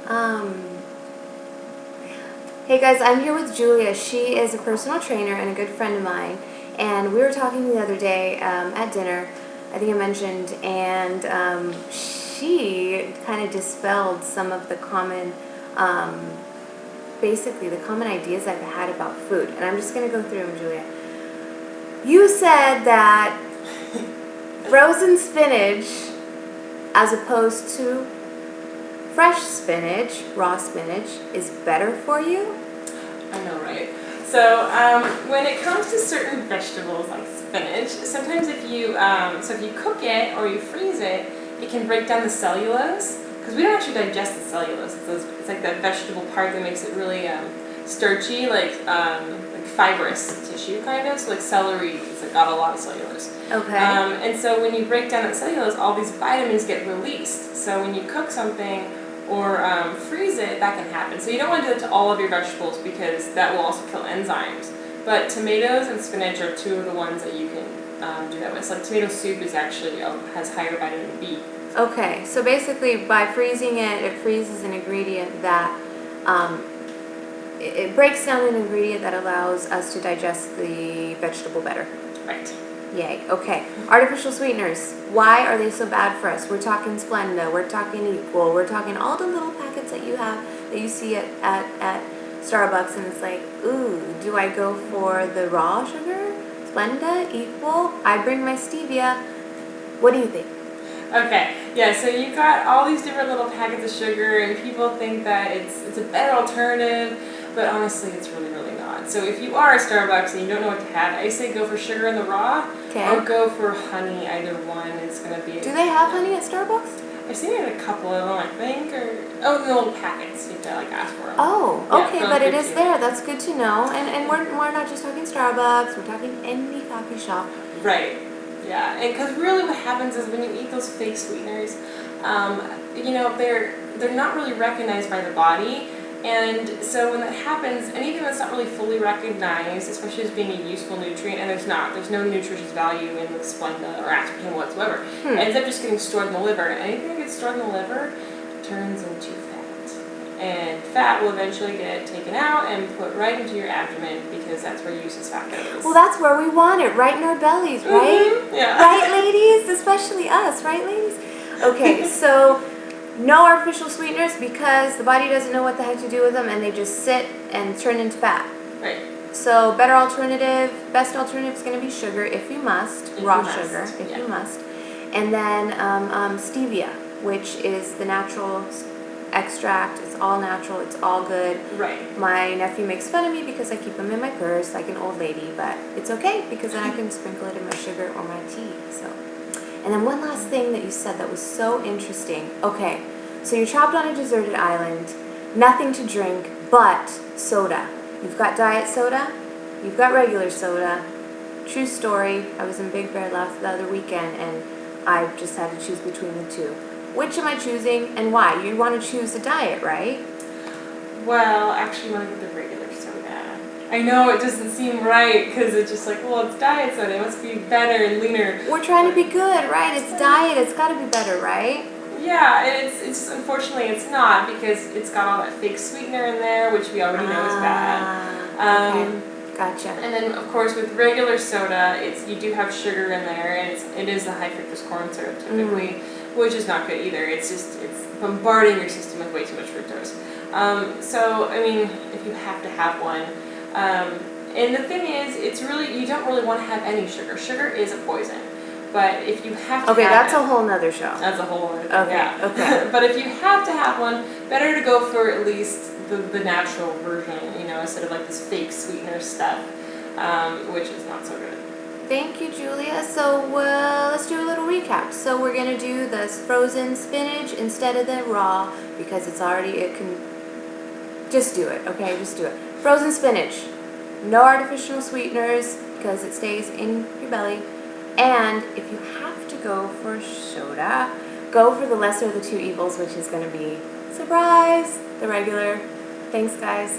Um, hey guys, I'm here with Julia. She is a personal trainer and a good friend of mine. And we were talking the other day at dinner, I think I mentioned, and she kind of dispelled some of the common, basically the common ideas I've had about food. And I'm just going to go through them, Julia. You said that frozen spinach, as opposed to fresh spinach, raw spinach, is better for you? I know, right? So when it comes to certain vegetables like spinach, sometimes if you cook it or you freeze it, it can break down the cellulose, because we don't actually digest the cellulose. It's like that vegetable part that makes it really starchy, like fibrous tissue kind of. So like celery, it's like got a lot of cellulose. Okay. And so when you break down that cellulose, all these vitamins get released. So when you cook something or freeze it, that can happen. So you don't want to do it to all of your vegetables, because that will also kill enzymes. But tomatoes and spinach are two of the ones that you can do that with. So like tomato soup is actually has higher vitamin B. Okay, so basically by freezing it, it freezes an ingredient that, it breaks down an ingredient that allows us to digest the vegetable better. Right. Yay. Okay. Artificial sweeteners. Why are they so bad for us? We're talking Splenda. We're talking Equal. We're talking all the little packets that you have, that you see at Starbucks, and it's like, ooh, do I go for the raw sugar? Splenda? Equal? I bring my stevia. What do you think? Okay, yeah, so you've got all these different little packets of sugar, and people think that it's a better alternative, but honestly it's really, really not. So if you are at Starbucks and you don't know what to have, I say go for sugar in the raw, or go for honey, either one. It's going to be... Do they have honey at Starbucks? I've seen it in a couple of them, I think, the little packets, you have to like ask for them. Oh, okay, yeah, but it is there. That's good to know. And we're not just talking Starbucks, we're talking any coffee shop. Right. Yeah, and because really what happens is when you eat those fake sweeteners, you know, they're not really recognized by the body, and so when that happens, anything that's not really fully recognized, especially as being a useful nutrient, and there's no nutritious value in the Splenda or aspartame whatsoever, it ends up just getting stored in the liver, and anything that gets stored in the liver turns into fat, and fat will eventually get taken out and put right into your abdomen, because that's where useless fat goes. Well, that's where we want it, right in our bellies, right? Mm-hmm. Yeah. Right, ladies? Especially us, right, ladies? Okay, so no artificial sweeteners, because the body doesn't know what the heck to do with them, and they just sit and turn into fat. Right. So best alternative is going to be sugar if you must, raw sugar if you must. And then stevia, which is the natural extract. It's all natural, it's all good. Right. My nephew makes fun of me because I keep them in my purse like an old lady, but it's okay, because then I can sprinkle it in my sugar or my tea. So, and then one last thing that you said that was so interesting. Okay, so you're trapped on a deserted island, nothing to drink but soda. You've got diet soda, you've got regular soda. True story, I was in Big Bear the other weekend, and I just had to choose between the two. Which am I choosing, and why? You want to choose the diet, right? Well, actually, you want to get the regular soda. I know it doesn't seem right, because it's just like, well, it's diet soda. It must be better and leaner. We're trying to be good, right? It's diet. It's got to be better, right? Yeah, and it's unfortunately it's not, because it's got all that fake sweetener in there, which we already know is bad. Okay. Gotcha. And then, of course, with regular soda, you do have sugar in there, and it is the high fructose corn syrup typically, which is not good either. It's bombarding your system with way too much fructose. So, I mean, if you have to have one, and the thing is, you don't really want to have any sugar. Sugar is a poison. But if you have to have that's a whole nother show. That's a whole other thing, okay. But if you have to have one, better to go for at least the natural version, you know, instead of like this fake sweetener stuff, which is not so good. Thank you, Julia. So let's do a little recap. So we're going to do the frozen spinach instead of the raw, because it can, just do it, okay? Just do it. Frozen spinach, no artificial sweeteners, because it stays in your belly. And if you have to go for soda, go for the lesser of the two evils, which is going to be, surprise, the regular. Thanks, guys.